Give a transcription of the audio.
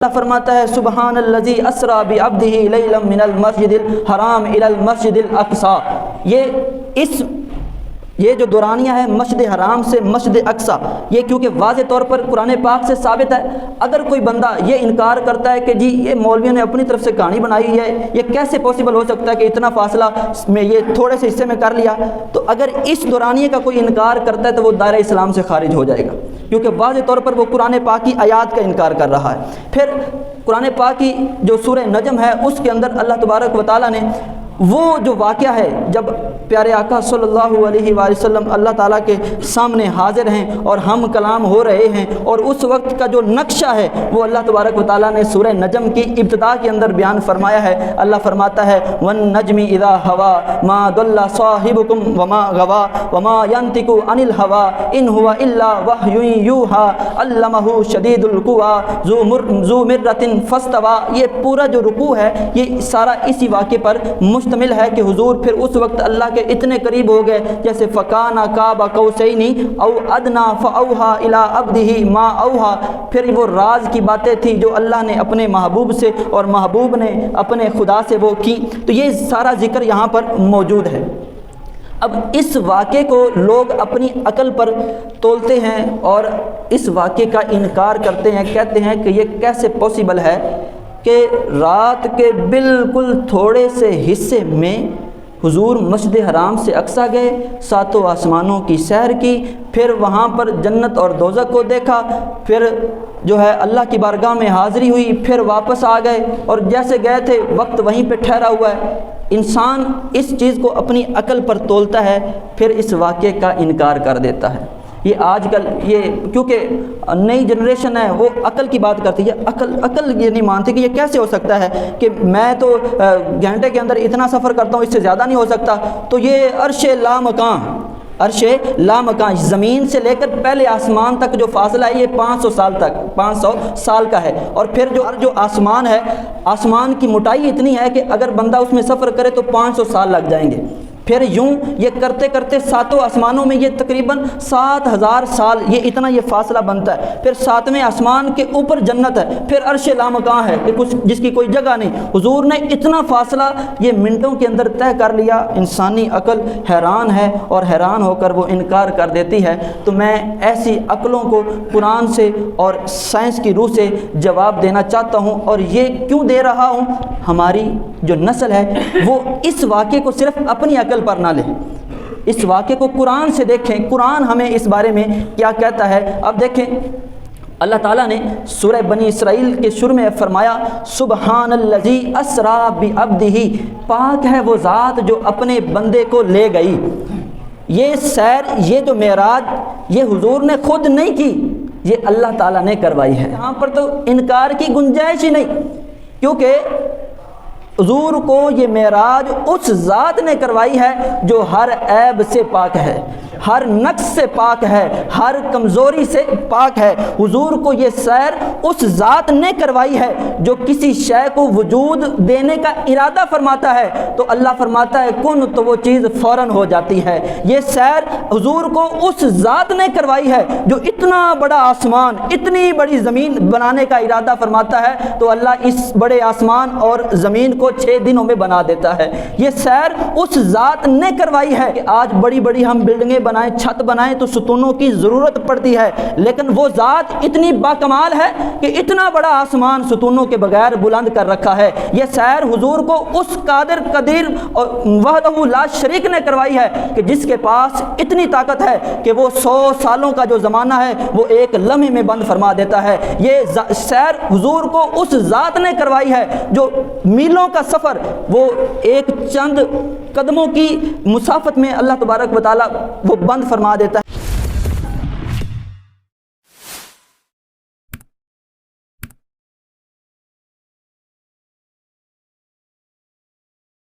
اللہ فرماتا ہے سبحان الذی اسری بعبدہ لیلا من المسجد الحرام الی المسجد الاقصی، یہ جو دورانیہ ہے مسجد حرام سے مسجد اقصی، یہ کیونکہ واضح طور پر قرآن پاک سے ثابت ہے۔ اگر کوئی بندہ یہ انکار کرتا ہے کہ جی یہ مولویوں نے اپنی طرف سے کہانی بنائی ہے، یہ کیسے پاسبل ہو سکتا ہے کہ اتنا فاصلہ میں یہ تھوڑے سے حصے میں کر لیا، تو اگر اس دورانیے کا کوئی انکار کرتا ہے تو وہ دائرہ اسلام سے خارج ہو جائے گا، کیونکہ واضح طور پر وہ قرآن پاک کی آیات کا انکار کر رہا ہے۔ پھر قرآن پاک کی جو سورہ نجم ہے اس کے اندر اللہ تبارک و تعالیٰ نے وہ جو واقعہ ہے جب پیارے آقا صلی اللہ علیہ وآلہ وسلم اللہ تعالیٰ کے سامنے حاضر ہیں اور ہم کلام ہو رہے ہیں، اور اس وقت کا جو نقشہ ہے وہ اللہ تبارک و تعالیٰ نے سورہ نجم کی ابتدا کے اندر بیان فرمایا ہے۔ اللہ فرماتا ہے وَالنَّجْمِ إِذَا هَوَىٰ مَا ضَلَّ صَاحِبُكُمْ وَمَا غَوَىٰ وَمَا يَنطِقُ عَنِ الْهَوَىٰ إِنْ هُوَ إِلَّا وَحْيٌ يُوحَىٰ عَلَّمَهُ شَدِيدُ الْقُوَىٰ ذُو مِرَّةٍ فَاسْتَوَىٰ۔ یہ پورا جو رکوع ہے یہ سارا اسی واقعے پر مشتمل ہے کہ حضور پھر اس وقت اللہ کے اتنے قریب ہو گئے جیسے فَكَانَ قَابَ قَوْسَيْنِ أَوْ أَدْنَىٰ فَأَوْحَىٰ إِلَىٰ عَبْدِهِ مَا أَوْحَىٰ۔ پھر وہ راز کی باتیں تھیں جو اللہ نے اپنے محبوب سے اور محبوب نے اپنے خدا سے وہ کی، تو یہ سارا ذکر یہاں پر موجود ہے۔ اب اس واقعے کو لوگ اپنی عقل پر تولتے ہیں اور اس واقعے کا انکار کرتے ہیں، کہتے ہیں کہ یہ کیسے پاسبل ہے کہ رات کے بالکل تھوڑے سے حصے میں حضور مسجد حرام سے اقصی گئے، ساتوں آسمانوں کی سیر کی، پھر وہاں پر جنت اور دوزخ کو دیکھا، پھر جو ہے اللہ کی بارگاہ میں حاضری ہوئی، پھر واپس آ گئے اور جیسے گئے تھے وقت وہیں پہ ٹھہرا ہوا ہے۔ انسان اس چیز کو اپنی عقل پر تولتا ہے، پھر اس واقعے کا انکار کر دیتا ہے۔ یہ آج کل یہ کیونکہ نئی جنریشن ہے وہ عقل کی بات کرتی ہے، عقل یہ نہیں مانتی کہ یہ کیسے ہو سکتا ہے کہ میں تو گھنٹے کے اندر اتنا سفر کرتا ہوں، اس سے زیادہ نہیں ہو سکتا۔ تو یہ عرش لامکان زمین سے لے کر پہلے آسمان تک جو فاصلہ ہے یہ 500 سال کا ہے، اور پھر جو آسمان ہے، آسمان کی موٹائی اتنی ہے کہ اگر بندہ اس میں سفر کرے تو 500 سال لگ جائیں گے۔ پھر یوں یہ کرتے کرتے ساتوں آسمانوں میں یہ تقریباً 7000 سال یہ اتنا یہ فاصلہ بنتا ہے، پھر ساتویں آسمان کے اوپر جنت ہے، پھر عرش لامکان ہے کہ کچھ جس کی کوئی جگہ نہیں۔ حضور نے اتنا فاصلہ یہ منٹوں کے اندر طے کر لیا، انسانی عقل حیران ہے اور حیران ہو کر وہ انکار کر دیتی ہے۔ تو میں ایسی عقلوں کو قرآن سے اور سائنس کی روح سے جواب دینا چاہتا ہوں، اور یہ کیوں دے رہا ہوں؟ ہماری جو نسل ہے وہ اس واقعے کو صرف اپنی عقل پر نہ لیں، اس واقعے کو قرآن سے دیکھیں، قرآن ہمیں اس بارے میں کیا کہتا ہے۔ اب دیکھیں اللہ تعالیٰ نے سورہ بنی اسرائیل کے شروع میں فرمایا سبحان الذی اسری بعبدہ، پاک ہے وہ ذات جو اپنے بندے کو لے گئی۔ یہ سیر، یہ جو معراج، یہ حضور نے خود نہیں کی، یہ اللہ تعالیٰ نے کروائی ہے۔ یہاں پر تو انکار کی گنجائش ہی نہیں، کیونکہ حضور کو یہ معراج اس ذات نے کروائی ہے جو ہر عیب سے پاک ہے، ہر نقص سے پاک ہے، ہر کمزوری سے پاک ہے۔ حضور کو یہ سیر اس ذات نے کروائی ہے جو کسی شے کو وجود دینے کا ارادہ فرماتا ہے تو اللہ فرماتا ہے کن، تو وہ چیز فوراً ہو جاتی ہے۔ یہ سیر حضور کو اس ذات نے کروائی ہے جو اتنا بڑا آسمان، اتنی بڑی زمین بنانے کا ارادہ فرماتا ہے تو اللہ اس بڑے آسمان اور زمین کو 6 دنوں میں بنا دیتا ہے۔ یہ سیر اس ذات نے کروائی ہے کہ آج بڑی بڑی ہم بلڈنگیں بنائیں، چھت بنائیں تو ستونوں کی ضرورت پڑتی ہے، لیکن وہ ذات اتنی باکمال ہے کہ اتنا بڑا آسمان ستونوں کے بغیر بلند کر رکھا ہے۔ یہ سیر حضور کو اس قادر قدیر اور وحدہ لا شریک نے کروائی ہے کہ جس کے پاس اتنی طاقت ہے کہ وہ 100 سالوں کا جو زمانہ ہے وہ ایک لمحے میں بند فرما دیتا ہے۔ یہ سیر حضور کو اس ذات نے کروائی ہے جو میلوں کا سفر وہ ایک چند قدموں کی مسافت میں اللہ تبارک و تعالیٰ وہ بند فرما دیتا ہے۔